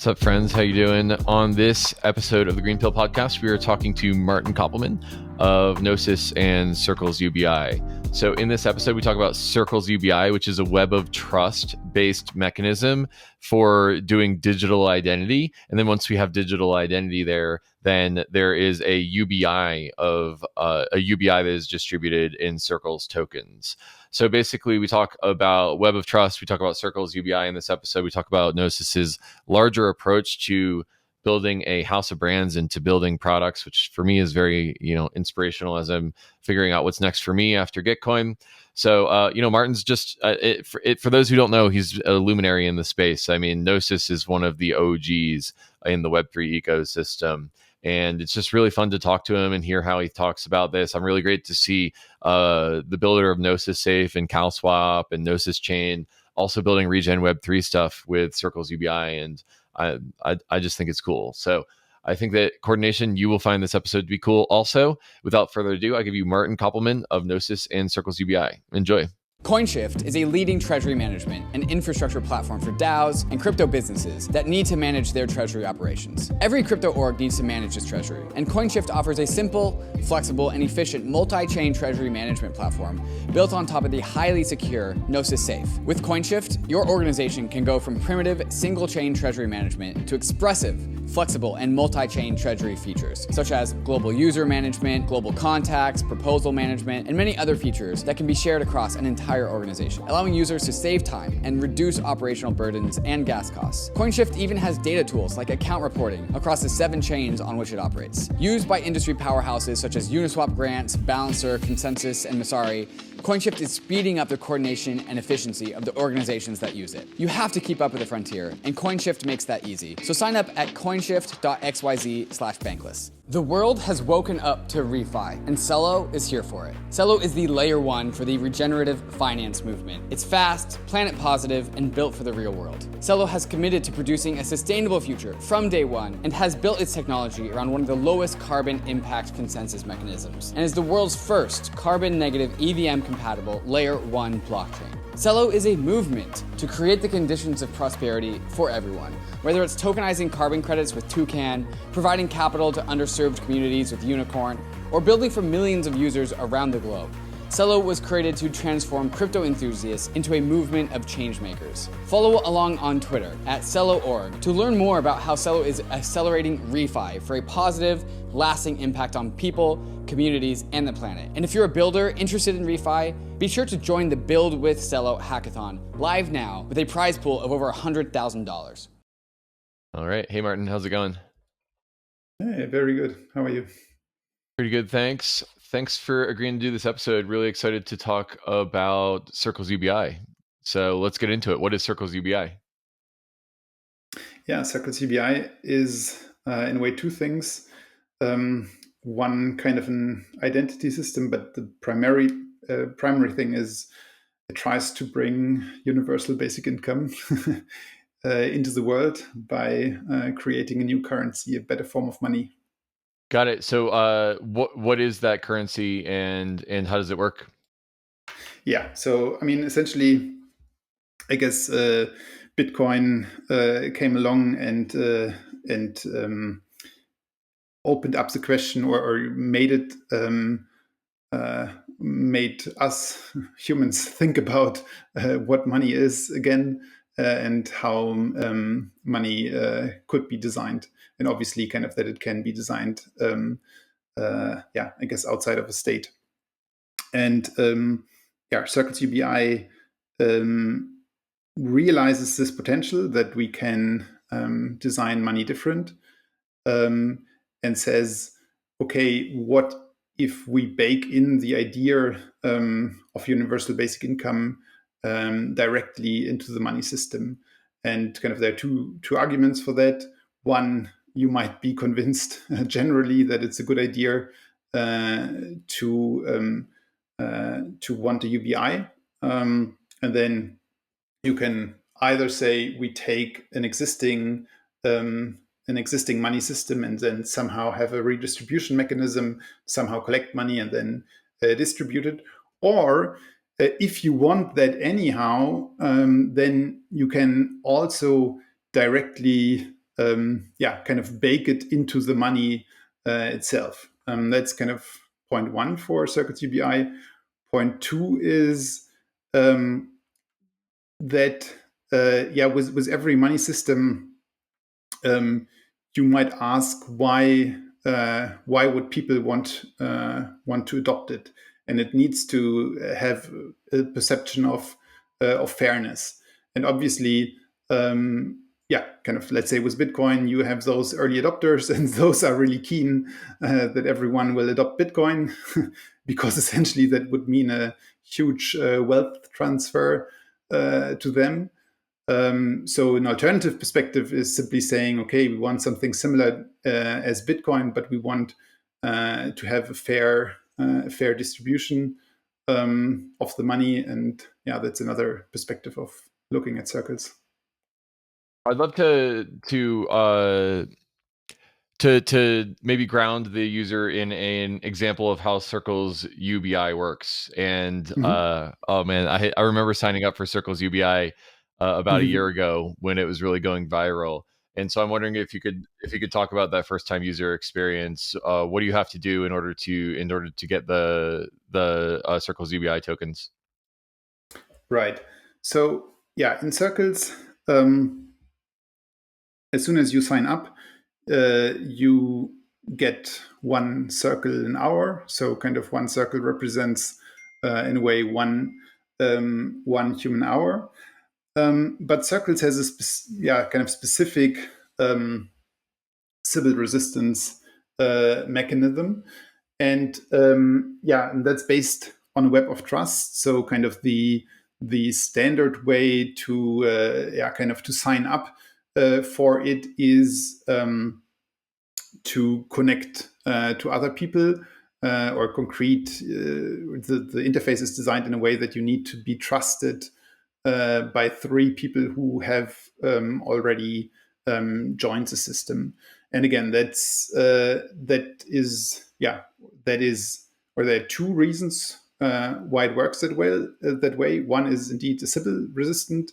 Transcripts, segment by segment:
What's up, friends? How you doing? On this episode of the GreenPilled Podcast, we are talking to Martin Koppelmann of Gnosis and Circles UBI. So in this episode, we talk about Circles UBI, which is a web of trust-based mechanism for doing digital identity. And then once we have digital identity there, then there is a UBI that is distributed in Circles tokens. So basically, we talk about Web of Trust. We talk about Circles UBI in this episode. We talk about Gnosis's larger approach to building a house of brands and to building products, which for me is very, inspirational as I'm figuring out what's next for me after Gitcoin. So, Martin's just for those who don't know, he's a luminary in the space. I mean, Gnosis is one of the OGs in the Web3 ecosystem. And it's just really fun to talk to him and hear how he talks about this. I'm really great to see the builder of Gnosis Safe and CalSwap and Gnosis Chain also building regen Web3 stuff with Circles UBI. And I just think it's cool. So I think that coordination, you will find this episode to be cool. Also, without further ado, I give you Martin Koppelmann of Gnosis and Circles UBI. Enjoy. COINSHIFT is a leading treasury management and infrastructure platform for DAOs and crypto businesses that need to manage their treasury operations. Every crypto org needs to manage its treasury, and COINSHIFT offers a simple, flexible, and efficient multi-chain treasury management platform built on top of the highly secure Gnosis Safe. With COINSHIFT, your organization can go from primitive single-chain treasury management to expressive, flexible, and multi-chain treasury features, such as global user management, global contacts, proposal management, and many other features that can be shared across an entire organization, allowing users to save time and reduce operational burdens and gas costs. COINSHIFT even has data tools like account reporting across the 7 chains on which it operates. Used by industry powerhouses such as Uniswap Grants, Balancer, Consensus, and Messari, COINSHIFT is speeding up the coordination and efficiency of the organizations that use it. You have to keep up with the frontier, and COINSHIFT makes that easy. So sign up at coinshift.xyz/bankless. The world has woken up to refi, and CELO is here for it. CELO is the layer 1 for the regenerative finance movement. It's fast, planet positive, and built for the real world. CELO has committed to producing a sustainable future from day one and has built its technology around one of the lowest carbon impact consensus mechanisms, and is the world's first carbon negative EVM compatible layer 1 blockchain. CELO is a movement to create the conditions of prosperity for everyone, whether it's tokenizing carbon credits with Toucan, providing capital to underserved communities with Unicorn, or building for millions of users around the globe. CELO was created to transform crypto enthusiasts into a movement of changemakers. Follow along on Twitter at CELO.org to learn more about how CELO is accelerating refi for a positive, lasting impact on people, communities, and the planet. And if you're a builder interested in refi, be sure to join the Build with CELO hackathon live now with a prize pool of over $100,000. All right. Hey, Martin, how's it going? Hey, very good. How are you? Pretty good, thanks. Thanks for agreeing to do this episode. Really excited to talk about Circles UBI. So let's get into it. What is Circles UBI? Yeah, Circles UBI is in a way 2 things. One kind of an identity system, but the primary thing is it tries to bring universal basic income into the world by creating a new currency, a better form of money. Got it. So what is that currency and how does it work? Yeah. So, I mean, essentially, I guess Bitcoin came along and opened up the question or made us humans think about what money is again and how money could be designed. And obviously kind of that it can be designed, I guess outside of a state. And Circles UBI realizes this potential that we can design money different and says, okay, what if we bake in the idea of universal basic income directly into the money system? And kind of there are two arguments for that. One, you might be convinced generally that it's a good idea to want a UBI, and then you can either say we take an existing money system and then somehow have a redistribution mechanism, somehow collect money and then distribute it, or if you want that anyhow, then you can also directly kind of bake it into the money itself. That's kind of point one for Circles UBI. Point two is that with every money system, you might ask why would people want to adopt it, and it needs to have a perception of fairness. And obviously, kind of, let's say with Bitcoin, you have those early adopters, and those are really keen that everyone will adopt Bitcoin, because essentially that would mean a huge wealth transfer to them. So an alternative perspective is simply saying, okay, we want something similar as Bitcoin, but we want to have a fair distribution of the money. And that's another perspective of looking at circles. I'd love to maybe ground the user in an example of how Circles UBI works. And oh man, I remember signing up for Circles UBI about a year ago when it was really going viral. And so I'm wondering if you could talk about that first time user experience. What do you have to do in order to get the Circles UBI tokens? Right. So in Circles, as soon as you sign up, you get one circle an hour. So kind of one circle represents, in a way, one human hour. But Circles has a kind of specific Sybil Resistance mechanism, and and that's based on a web of trust. So kind of the standard way to kind of to sign up for it is to connect to other people, or concrete. The interface is designed in a way that you need to be trusted by 3 people who have already joined the system. And again, there are 2 reasons why it works that way. One is indeed a Sybil resistant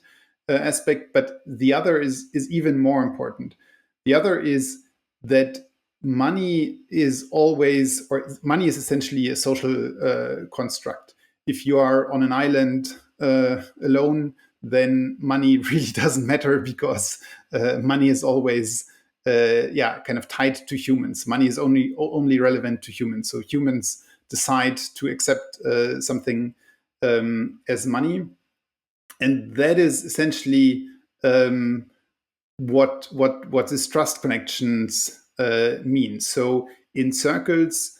aspect, but the other is even more important. The other is that money is essentially a social construct. If you are on an island alone, then money really doesn't matter, because money is always kind of tied to humans. Money is only relevant to humans. So humans decide to accept something as money, and that is essentially what this trust connections mean. So in Circles,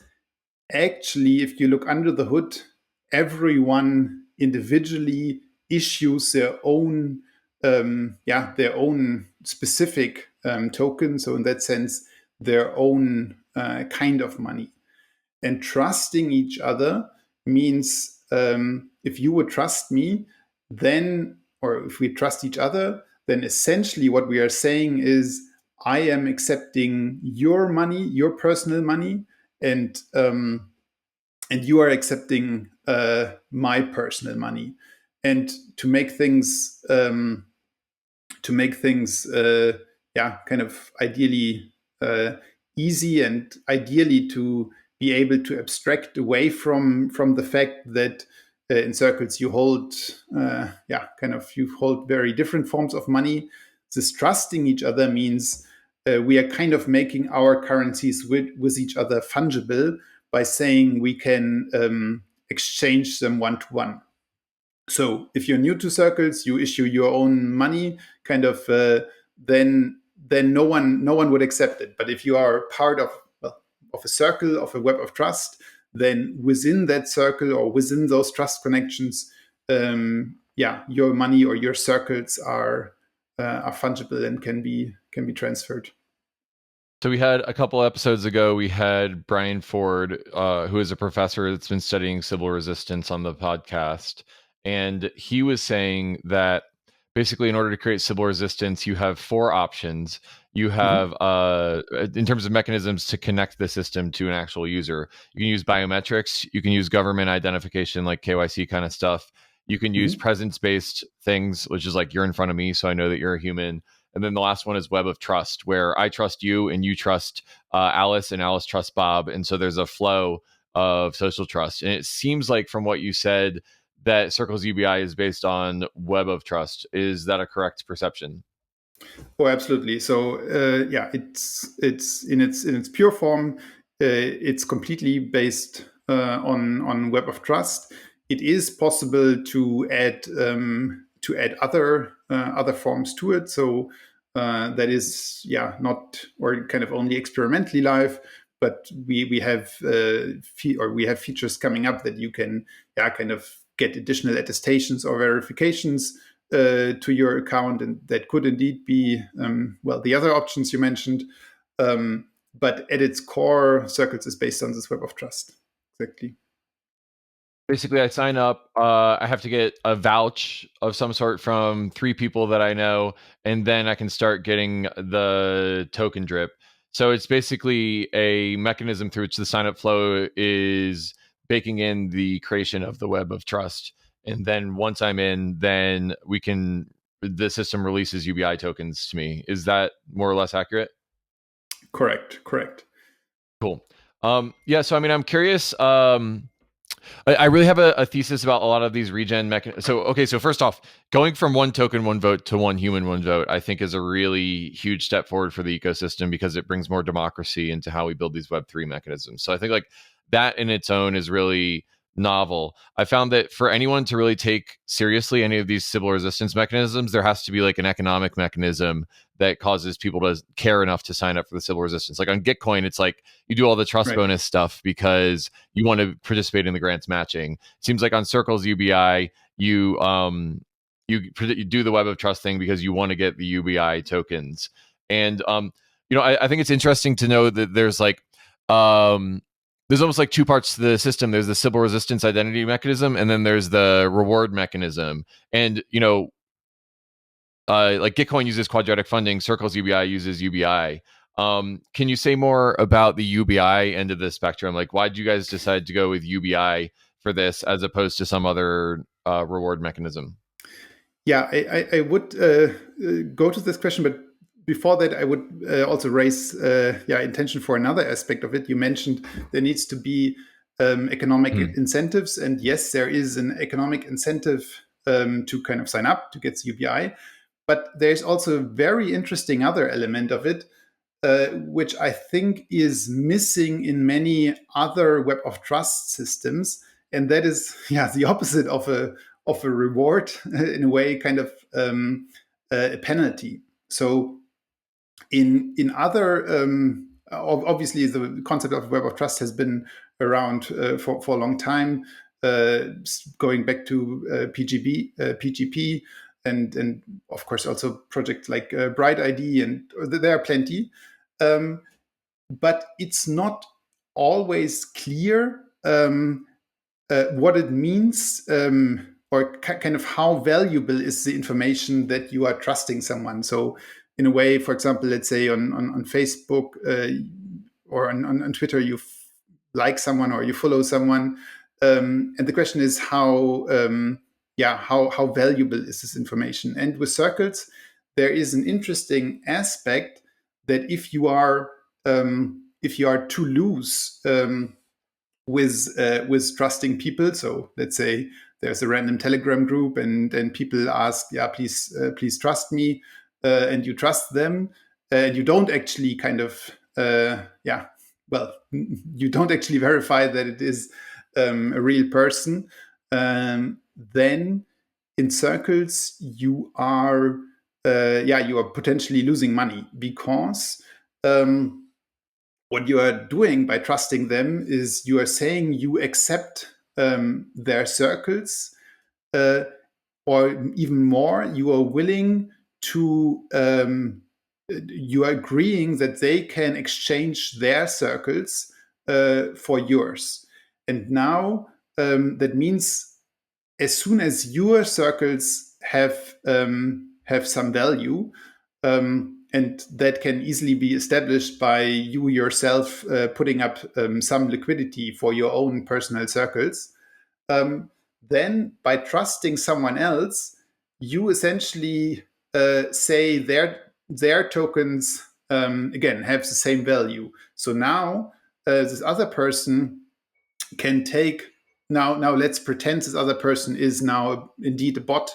actually, if you look under the hood, everyone individually issues their own specific token. So in that sense, their own kind of money. And trusting each other means, if you would trust me, then, or if we trust each other, then essentially what we are saying is, I am accepting your money, your personal money, and you are accepting my personal money. And to make things kind of ideally easy, and ideally to be able to abstract away from the fact that in Circles you hold very different forms of money. This trusting each other means we are kind of making our currencies with each other fungible by saying we can exchange them one-to-one. So if you're new to Circles, you issue your own money, kind of, then no one would accept it. But if you are part of a circle, of a web of trust, then within that circle, or within those trust connections, your money or your circles are fungible and can be transferred. So we had a couple episodes ago, we had Brian Ford, who is a professor that's been studying Sybil resistance, on the podcast. And he was saying that basically in order to create Sybil resistance, you have 4 options. You have, in terms of mechanisms to connect the system to an actual user, you can use biometrics, you can use government identification, like KYC kind of stuff. You can use presence-based things, which is like, you're in front of me, so I know that you're a human. And then the last one is web of trust, where I trust you and you trust Alice and Alice trusts Bob. And so there's a flow of social trust. And it seems like from what you said that Circles UBI is based on web of trust. Is that a correct perception? Oh, absolutely. So it's in its pure form. It's completely based on web of trust. It is possible to add other forms to it. So that is not, or kind of only experimentally live, but we have features coming up that you can kind of get additional attestations or verifications to your account, and that could indeed be the other options you mentioned. But at its core, Circles is based on this web of trust. Exactly. Basically, I sign up. I have to get a vouch of some sort from 3 people that I know, and then I can start getting the token drip. So it's basically a mechanism through which the sign-up flow is baking in the creation of the web of trust. And then once I'm in, then the system releases UBI tokens to me. Is that more or less accurate? Correct. Cool. So I mean, I'm curious. I really have a thesis about a lot of these regen mechanisms. So first off, going from one token, one vote to one human, one vote, I think is a really huge step forward for the ecosystem because it brings more democracy into how we build these Web3 mechanisms. So I think like that in its own is really novel. I found that for anyone to really take seriously any of these Sybil resistance mechanisms, there has to be like an economic mechanism that causes people to care enough to sign up for the Sybil resistance. Like on Gitcoin, it's like you do all the trust bonus stuff because you want to participate in the grants matching. It seems like on Circles UBI, you do the web of trust thing because you want to get the UBI tokens. And I think it's interesting to know that there's like there's almost like 2 parts to the system. There's the Sybil resistance identity mechanism, and then there's the reward mechanism. And like Gitcoin uses quadratic funding, Circles UBI uses UBI. Can you say more about the UBI end of the spectrum? Like, why did you guys decide to go with UBI for this as opposed to some other reward mechanism? Yeah, I would go to this question, but before that, I would also raise intention for another aspect of it. You mentioned there needs to be economic incentives, and yes, there is an economic incentive to kind of sign up to get UBI. But there's also a very interesting other element of it, which I think is missing in many other web of trust systems, and that is the opposite of a reward, in a way, kind of a penalty. So in other obviously the concept of web of trust has been around for a long time, going back to PGP. And of course also projects like Bright ID, and there are plenty, but it's not always clear what it means, or kind of how valuable is the information that you are trusting someone. So in a way, for example, let's say on Facebook or on Twitter, you like someone or you follow someone, and the question is how valuable is this information? And with Circles, there is an interesting aspect that if you are too loose with trusting people, so let's say there's a random Telegram group and people ask, please trust me, and you trust them, and you don't actually kind of you don't actually verify that it is a real person. Then in Circles you are potentially losing money, because what you are doing by trusting them is you are saying you accept their circles, or even more, you are willing to you are agreeing that they can exchange their circles for yours. And now that means as soon as your circles have some value, and that can easily be established by you yourself putting up some liquidity for your own personal circles, then by trusting someone else, you essentially say their tokens again have the same value. So now this other person can take now let's pretend this other person is now indeed a bot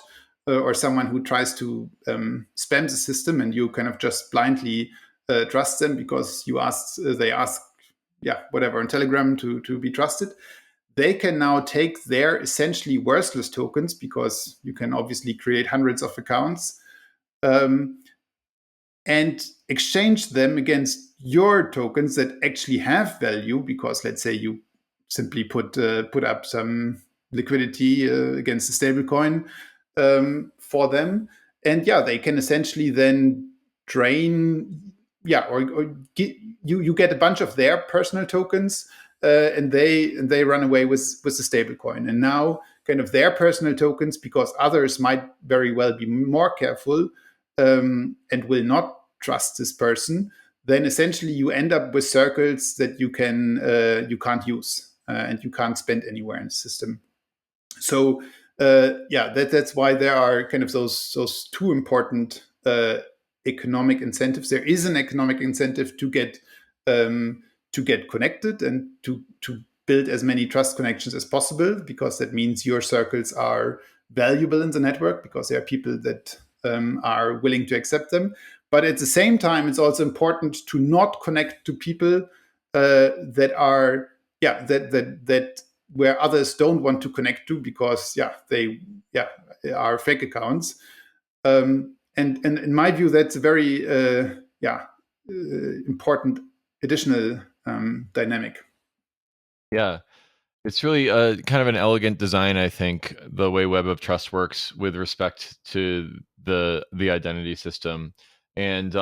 or someone who tries to spam the system, and you kind of just blindly trust them because they ask whatever on Telegram to be trusted. They can now take their essentially worthless tokens, because you can obviously create hundreds of accounts, and exchange them against your tokens that actually have value, because let's say you simply put up some liquidity against a stable coin for them, and they can essentially then drain you get a bunch of their personal tokens, and they run away with the stable coin. And now kind of their personal tokens, because others might very well be more careful and will not trust this person, then essentially you end up with circles that you can't use and you can't spend anywhere in the system. So that's why there are kind of those two important economic incentives. There is an economic incentive to get connected and to build as many trust connections as possible, because that means your circles are valuable in the network, because there are people that are willing to accept them. But at the same time, it's also important to not connect to people that are that where others don't want to connect to, because they are fake accounts. And in my view, that's a very important additional dynamic. Yeah. It's really kind of an elegant design, I think, the way Web of Trust works with respect to the identity system. And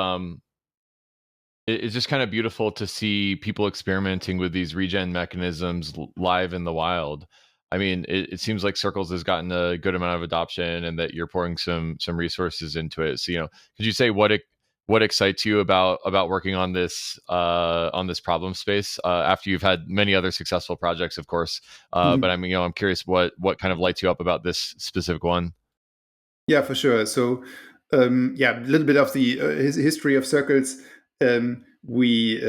it's just kind of beautiful to see people experimenting with these regen mechanisms live in the wild. I mean, it seems like Circles has gotten a good amount of adoption, and that you're pouring some resources into it. So, could you say what excites you about working on this problem space after you've had many other successful projects, of course? But I mean, I'm curious what kind of lights you up about this specific one. Yeah, for sure. So, a little bit of the history of Circles. We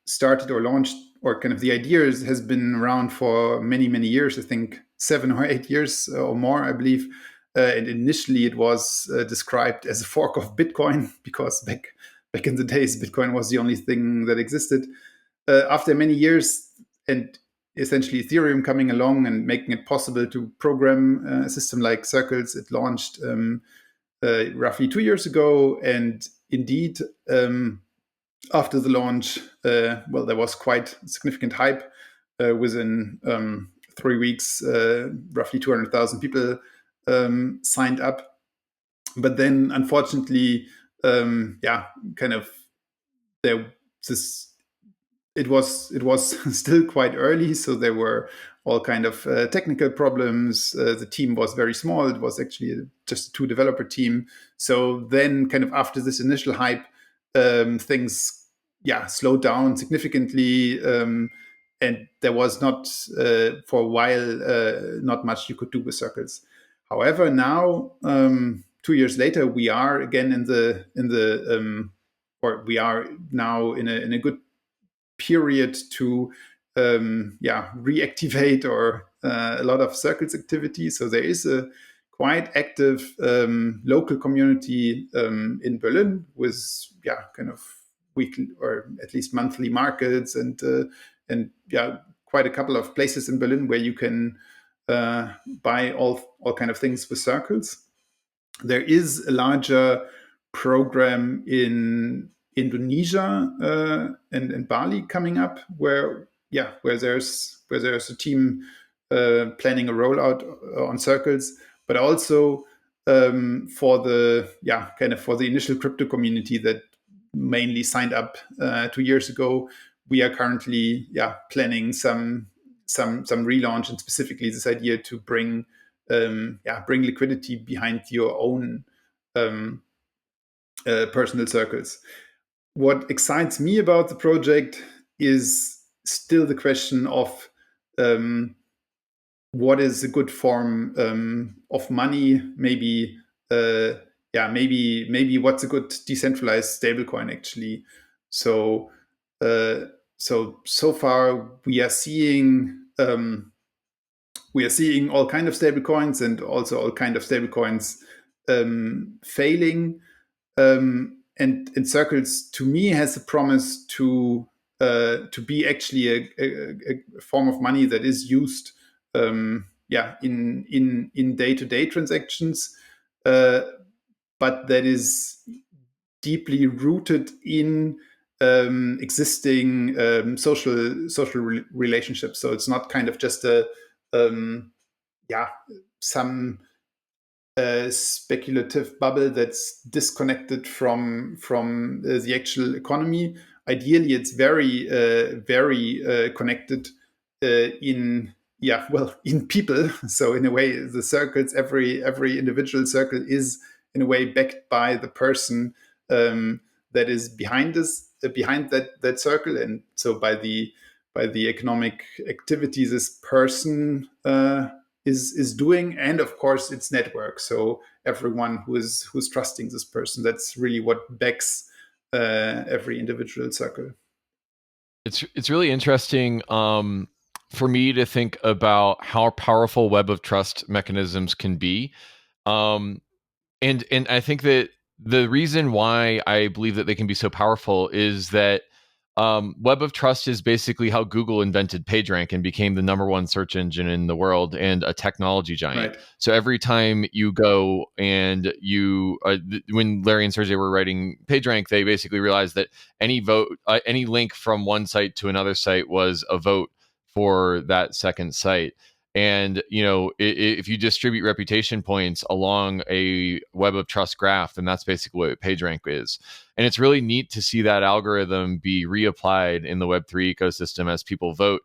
started or launched, or kind of the idea has been around for many years. I think 7 or 8 years or more, I believe. And initially, it was described as a fork of Bitcoin, because back in the days, Bitcoin was the only thing that existed. After many years, and essentially Ethereum coming along and making it possible to program a system like Circles, it launched roughly 2 years ago. And indeed, after the launch, there was quite significant hype. Within 3 weeks, roughly 200,000 people signed up. But then, unfortunately, it was still quite early, so there were all kind of technical problems. The team was very small. It was actually just a 2-developer team. So then, kind of after this initial hype, things slowed down significantly, and there was not for a while not much you could do with Circles. However, now 2 years later, we are again we are now in a good period to reactivate or a lot of Circles activity. So there is a quite active local community in Berlin with kind of weekly or at least monthly markets, and quite a couple of places in Berlin where you can buy all kind of things with Circles. There is a larger program in Indonesia and Bali coming up, where there's a team planning a rollout on Circles, but also for the initial crypto community that mainly signed up 2 years ago. We are currently planning some relaunch, and specifically this idea to bring liquidity behind your own personal Circles. What excites me about the project is still the question of what is a good form of money, maybe maybe what's a good decentralized stablecoin actually. So so far we are seeing all kind of stablecoins, and also all kind of stablecoins failing. And Circles, to me, has a promise to be actually a form of money that is used in day-to-day transactions, but that is deeply rooted in existing social relationships. So it's not kind of just some speculative bubble that's disconnected from the actual economy. Ideally, it's very connected in people. So in a way, the circles, every individual circle is in a way backed by the person that is behind that circle, and so by the economic activities this person is doing, and of course its network. So everyone who's trusting this person, that's really what backs every individual circle. It's really interesting for me to think about how powerful web of trust mechanisms can be, and I think that the reason why I believe that they can be so powerful is that web of trust is basically how Google invented PageRank and became the #1 search engine in the world and a technology giant. Right. So every time you go and when Larry and Sergey were writing PageRank, they basically realized that any link from one site to another site was a vote for that second site. And if you distribute reputation points along a web of trust graph, then that's basically what PageRank is. And it's really neat to see that algorithm be reapplied in the Web3 ecosystem as people vote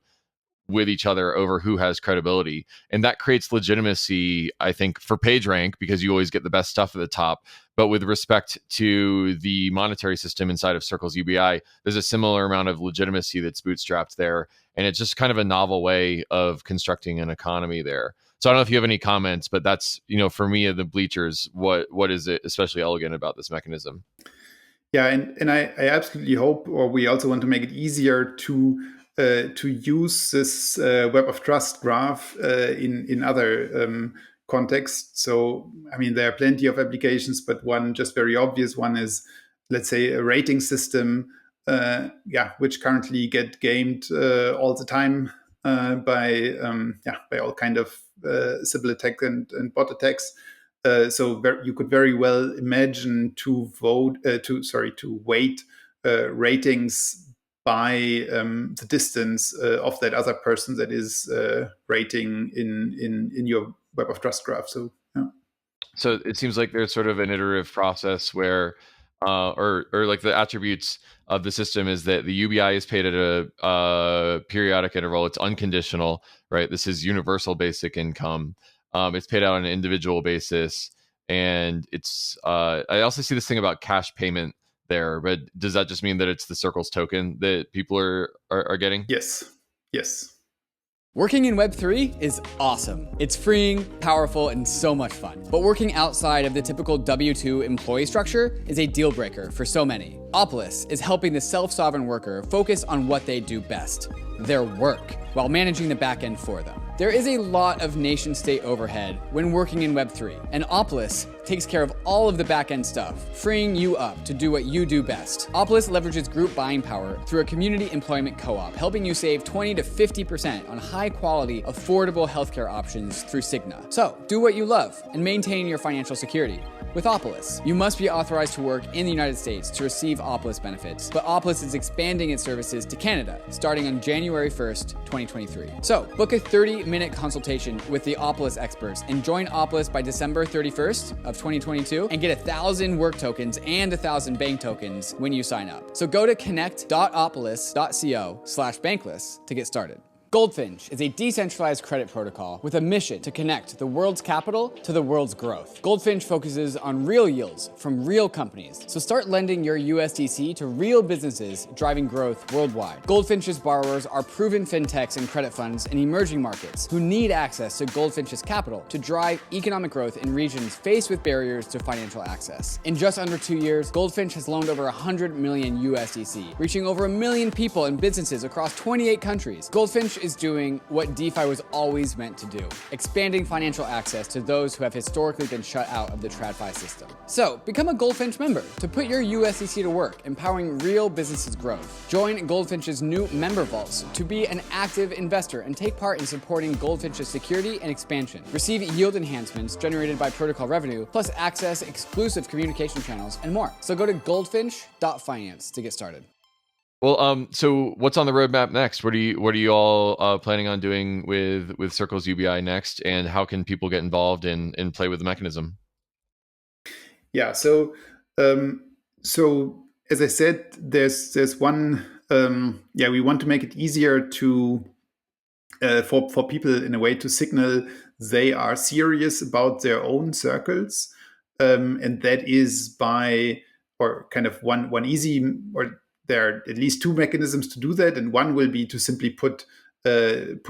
with each other over who has credibility. And that creates legitimacy, I think, for PageRank, because you always get the best stuff at the top. But with respect to the monetary system inside of Circles UBI, there's a similar amount of legitimacy that's bootstrapped there. And it's just kind of a novel way of constructing an economy there. So I don't know if you have any comments, but that's, for me at the bleachers, what is it especially elegant about this mechanism? Yeah, and I absolutely hope, or we also want to make it easier to use this web of trust graph in other contexts. So, I mean, there are plenty of applications, but one just very obvious one is, let's say, a rating system, which currently get gamed all the time by all kind of Sybil attack and bot attacks. So you could very well imagine to weight ratings by the distance of that other person that is rating in your web of trust graph. So yeah. So it seems like there's sort of an iterative process where, or like the attributes of the system is that the UBI is paid at a periodic interval. It's unconditional, right? This is universal basic income. It's paid out on an individual basis, and it's. I also see this thing about cash payment there, but does that just mean that it's the Circles token that people are getting? Yes. Working in Web3 is awesome. It's freeing, powerful, and so much fun. But working outside of the typical W2 employee structure is a deal breaker for so many. OPOLIS is helping the self-sovereign worker focus on what they do best, their work, while managing the back end for them. There is a lot of nation-state overhead when working in Web3, and OPOLIS takes care of all of the back-end stuff, freeing you up to do what you do best. OPOLIS leverages group buying power through a community employment co-op, helping you save 20 to 50% on high-quality, affordable healthcare options through Cigna. So, do what you love and maintain your financial security. With OPOLIS, you must be authorized to work in the United States to receive OPOLIS benefits, but OPOLIS is expanding its services to Canada starting on January 1st, 2023. So, book a 30-minute consultation with the OPOLIS experts and join OPOLIS by December 31st of 2022 and get 1,000 work tokens and 1,000 bank tokens when you sign up. So go to connect.opolis.co/bankless to get started. Goldfinch is a decentralized credit protocol with a mission to connect the world's capital to the world's growth. Goldfinch focuses on real yields from real companies, so start lending your USDC to real businesses driving growth worldwide. Goldfinch's borrowers are proven fintechs and credit funds in emerging markets who need access to Goldfinch's capital to drive economic growth in regions faced with barriers to financial access. In just under 2 years, Goldfinch has loaned over 100 million USDC, reaching over 1 million people and businesses across 28 countries. Goldfinch is doing what DeFi was always meant to do, expanding financial access to those who have historically been shut out of the TradFi system. So, become a Goldfinch member to put your USDC to work, empowering real businesses' growth. Join Goldfinch's new member vaults to be an active investor and take part in supporting Goldfinch's security and expansion. Receive yield enhancements generated by protocol revenue, plus access exclusive communication channels and more. So go to goldfinch.finance to get started. Well, so what's on the roadmap next? What are you all planning on doing with Circles UBI next, and how can people get involved and play with the mechanism? Yeah. So as I said, there's one. We want to make it easier to for people in a way to signal they are serious about their own circles, and that is by or kind of one easy or there are at least two mechanisms to do that, and one will be to simply put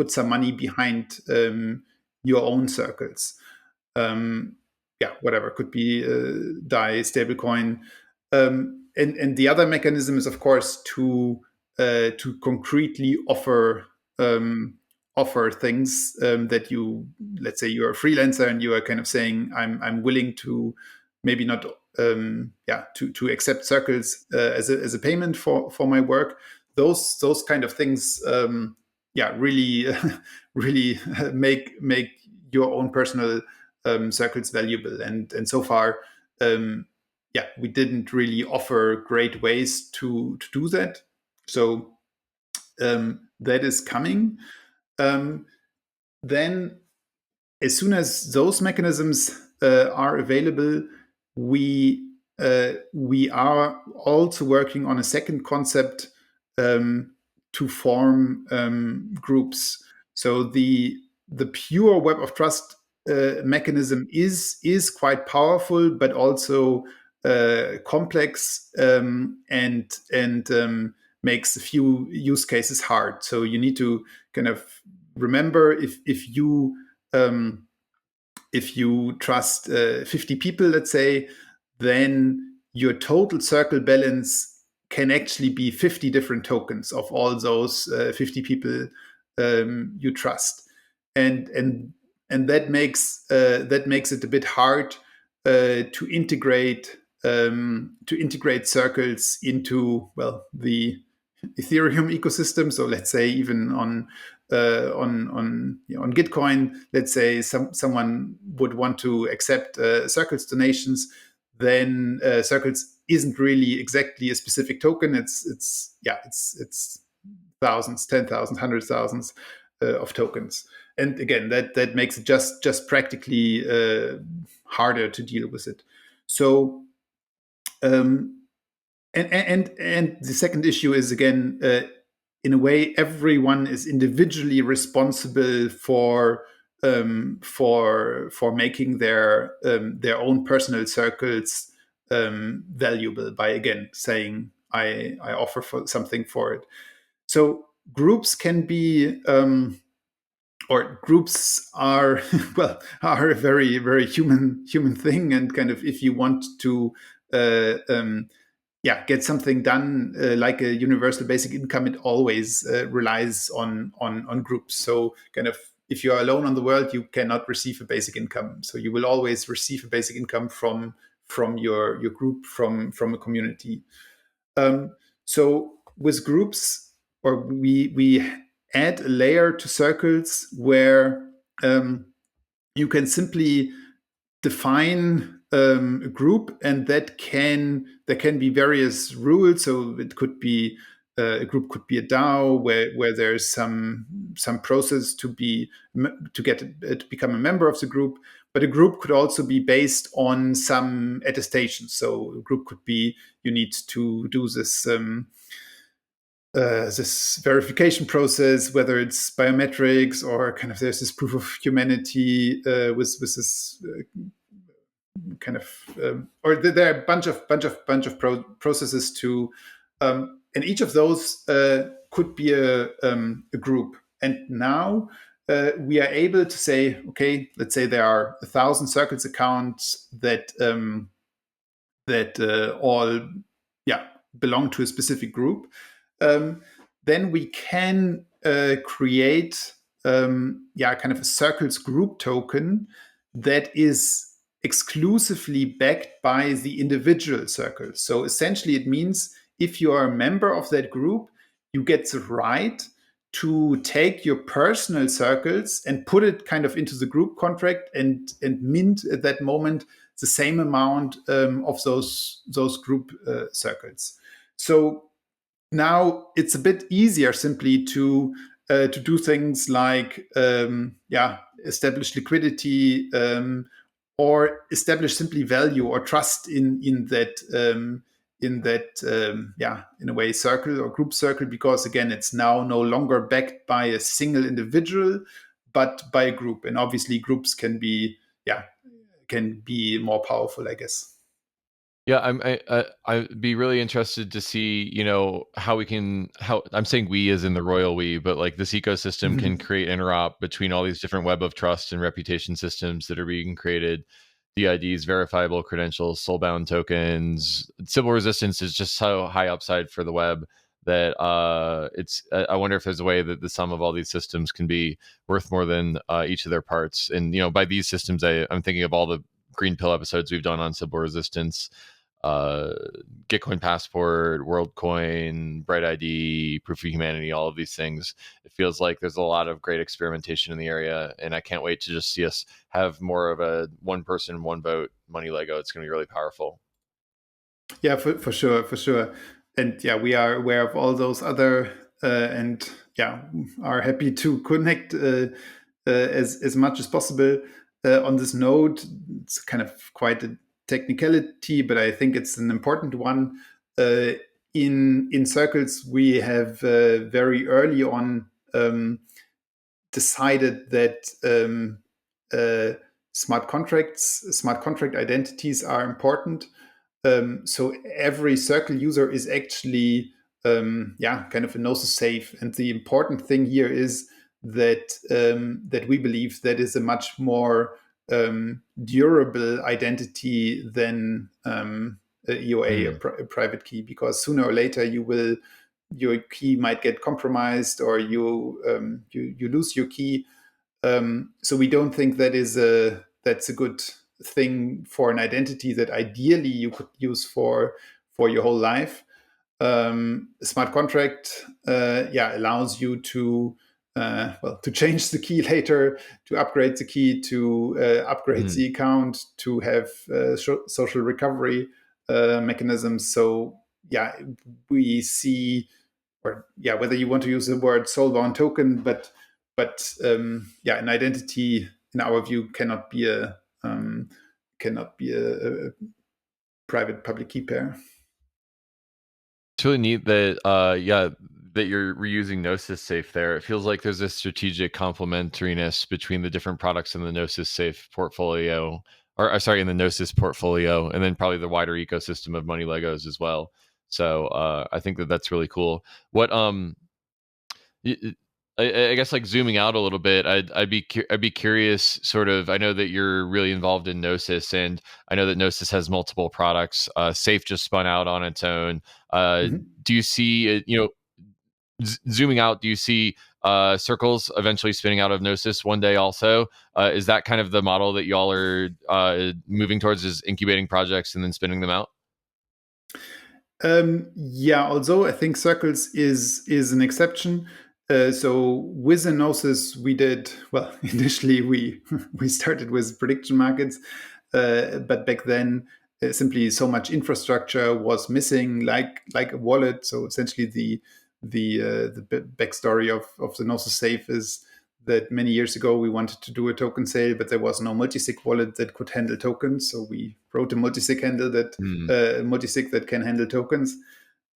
some money behind your own circles. Whatever, could be DAI, stablecoin, and the other mechanism is of course to concretely offer things that you, let's say you're a freelancer and you are kind of saying I'm willing to maybe not to accept circles as a payment for my work. Those kind of things really really make your own personal circles valuable, and so far we didn't really offer great ways to do that, so that is coming. Then as soon as those mechanisms are available, we are also working on a second concept to form groups. So the pure web of trust mechanism is quite powerful, but also complex and makes a few use cases hard. So you need to kind of remember if you trust 50 people, let's say, then your total circle balance can actually be 50 different tokens of all those 50 people you trust, and that makes it a bit hard to integrate circles into the Ethereum ecosystem. So let's say even on Gitcoin, let's say someone would want to accept Circles donations, then Circles isn't really exactly a specific token. It's thousands, 10,000, hundreds of thousands of tokens. And again, that makes it just practically harder to deal with it. So and the second issue is, again, in a way, everyone is individually responsible for making their own personal circles valuable by, again, saying I offer for something for it. So groups can be or groups are are a very, very human thing, and kind of if you want to get something done like a universal basic income, it always relies on groups. So kind of if you're alone on the world, you cannot receive a basic income. So you will always receive a basic income from your group, from a community. So with groups, or we add a layer to circles where you can simply define a group, and there can be various rules. So it could be a group could be a DAO where there's some process to become a member of the group. But a group could also be based on some attestation. So a group could be you need to do this this verification process, whether it's biometrics or kind of there's this proof of humanity with this kind of or there are a bunch of processes to and each of those could be a group. And now we are able to say, okay, let's say there are 1,000 Circles accounts that all belong to a specific group. Then we can create kind of a Circles group token that is exclusively backed by the individual circles. So essentially it means if you are a member of that group, you get the right to take your personal circles and put it kind of into the group contract and mint at that moment the same amount of those group circles. So now it's a bit easier simply to do things like establish liquidity or establish simply value or trust in that in a way circle or group circle, because again it's now no longer backed by a single individual but by a group, and obviously groups can be more powerful, I guess. Yeah, I'd be really interested to see, how I'm saying we as in the royal we, but like this ecosystem can create interop between all these different web of trust and reputation systems that are being created. DIDs, verifiable credentials, soulbound tokens. Sybil Resistance is just so high upside for the web that I wonder if there's a way that the sum of all these systems can be worth more than each of their parts. And by these systems, I'm thinking of all the Green Pill episodes we've done on Sybil Resistance. Gitcoin Passport, WorldCoin, Bright ID, Proof of Humanity, all of these things. It feels like there's a lot of great experimentation in the area, and I can't wait to just see us have more of a one person, one vote money Lego. It's going to be really powerful. Yeah, for sure. And yeah, we are aware of all those other and are happy to connect as much as possible on this node. It's kind of quite a technicality, but I think it's an important one. In Circles, we have very early on decided that smart contract identities are important. So every Circle user is actually kind of a Gnosis safe, and the important thing here is that we believe that is a much more durable identity than a EOA, a private key, because sooner or later your key might get compromised or you lose your key. So we don't think that's a good thing for an identity that ideally you could use for your whole life. A smart contract allows you to change the key later, to upgrade the key, to upgrade the account, to have social recovery mechanisms. So we see, whether you want to use the word soulbound token, but an identity in our view cannot be a private public key pair. It's really neat that that you're reusing Gnosis Safe there. It feels like there's a strategic complementariness between the different products in the Gnosis Safe portfolio, in the Gnosis portfolio, and then probably the wider ecosystem of money Legos as well. So I think that's really cool. What I guess, like, zooming out a little bit, I'd be curious. Sort of, I know that you're really involved in Gnosis, and I know that Gnosis has multiple products. Safe just spun out on its own. Do you see it? Zooming out, do you see Circles eventually spinning out of Gnosis one day? Also, is that kind of the model that y'all are moving towards? Is incubating projects and then spinning them out? Although I think Circles is an exception. So with Gnosis, we did well. Initially, we started with prediction markets, but back then, simply so much infrastructure was missing, like a wallet. So essentially, the backstory of the Gnosis Safe is that many years ago we wanted to do a token sale, but there was no multisig wallet that could handle tokens. So we wrote a multisig multisig that can handle tokens.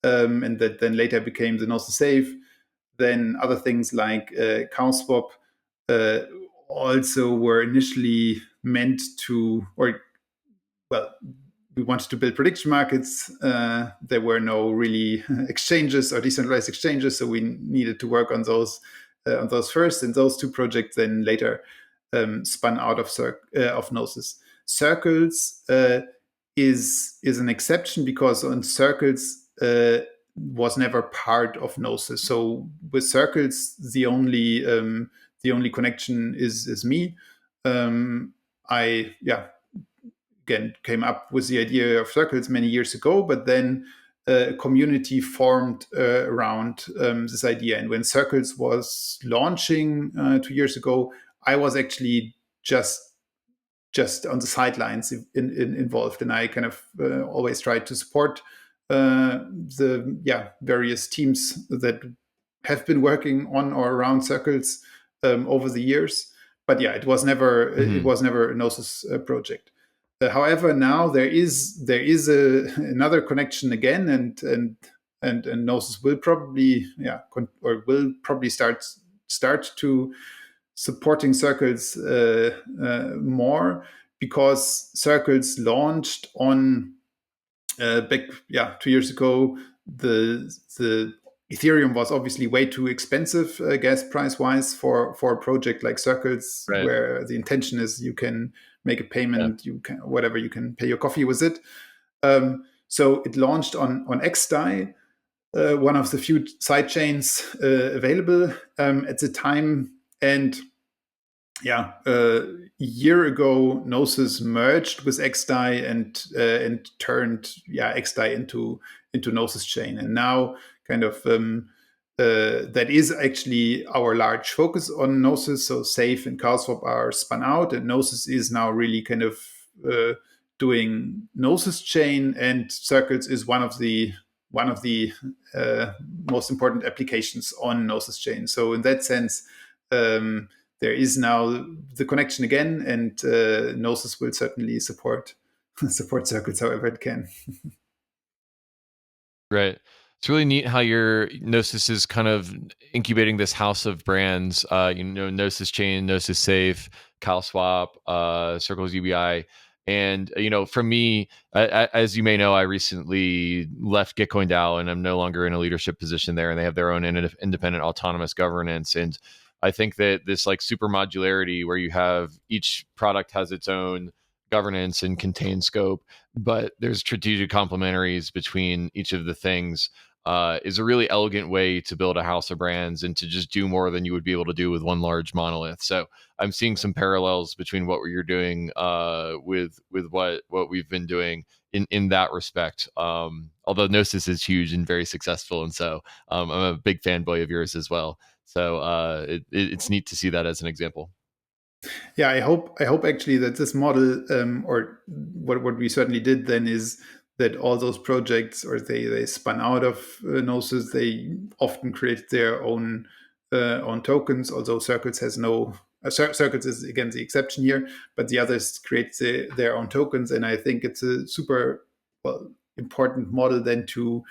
and that then later became the Gnosis Safe. Then other things like CowSwap also were initially meant to, or well, we wanted to build prediction markets. There were no really exchanges or decentralized exchanges, so we needed to work on those first. And those two projects then later spun out of Gnosis. Circles is an exception because on Circles was never part of Gnosis. So with Circles, the only connection is me. I again came up with the idea of Circles many years ago, but then a community formed around this idea. And when Circles was launching 2 years ago, I was actually just on the sidelines involved, and I kind of always tried to support the various teams that have been working on or around Circles over the years. But it was never a Gnosis project. However, now there is another connection again, and Gnosis will probably start to supporting Circles more, because Circles launched on back 2 years ago. The Ethereum was obviously way too expensive gas price wise for a project like Circles, Right. where the intention is you can make a payment, you can pay your coffee with it. So it launched on XDAI, one of the few sidechains available at the time. And a year ago, Gnosis merged with XDAI and turned XDAI into Gnosis chain. And now kind of that is actually our large focus on Gnosis. So Safe and CowSwap are spun out, and Gnosis is now really kind of doing Gnosis chain, and Circles is one of the most important applications on Gnosis chain. So in that sense, there is now the connection again, and Gnosis will certainly support Circles however it can. Right. It's really neat how your Gnosis is kind of incubating this house of brands. Gnosis Chain, Gnosis Safe, CalSwap, Circles UBI. And for me, as you may know, I recently left Gitcoin DAO, and I'm no longer in a leadership position there. And they have their own independent autonomous governance. And I think that this like super modularity, where you have each product has its own governance and contained scope, but there's strategic complementaries between each of the things, is a really elegant way to build a house of brands and to just do more than you would be able to do with one large monolith. So I'm seeing some parallels between what you're doing with what we've been doing in that respect. Although Gnosis is huge and very successful, and so I'm a big fanboy of yours as well. So it's neat to see that as an example. Yeah, I hope actually that this model, or what we certainly did then, is that all those projects, or they spun out of Gnosis, they often create their own tokens. Although Circles has no Circles is again the exception here, but the others create their own tokens, and I think it's a super important model then to.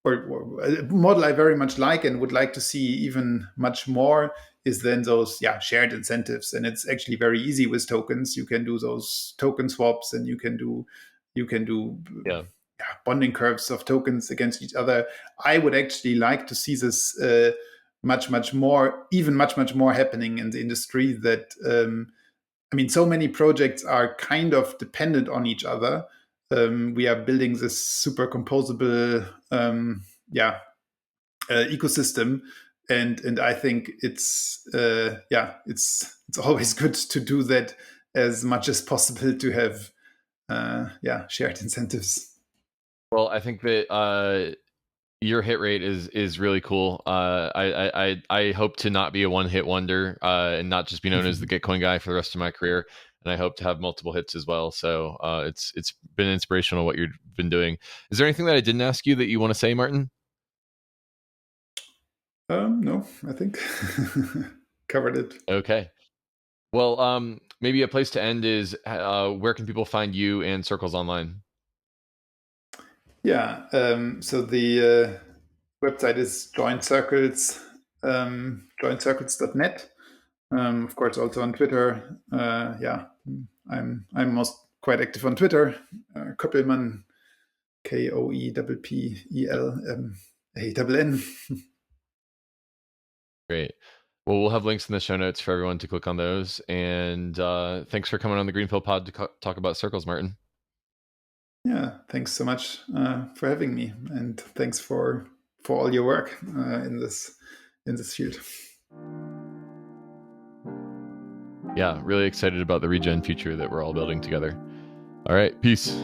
Or a model I very much like and would like to see even much more is then those shared incentives. And it's actually very easy with tokens. You can do those token swaps, and you can do bonding curves of tokens against each other. I would actually like to see this much more happening in the industry. That so many projects are kind of dependent on each other. We are building this super composable ecosystem, and I think it's always good to do that as much as possible, to have shared incentives. Well, I think that your hit rate is really cool. I hope to not be a one hit wonder and not just be known as the Gitcoin guy for the rest of my career. And I hope to have multiple hits as well. So it's been inspirational what you've been doing. Is there anything that I didn't ask you that you want to say, Martin? No, I think covered it. Okay. Well, maybe a place to end is where can people find you and Circles online? Yeah. So the website is joincircles.net. Of course, also on Twitter. Yeah, I'm most quite active on Twitter. Koppelmann, Koeppelmann. Great. Well, we'll have links in the show notes for everyone to click on those. And thanks for coming on the GreenPilled Pod to talk about circles, Martin. Yeah, thanks so much for having me, and thanks for all your work in this field. Yeah, really excited about the regen future that we're all building together. All right, peace.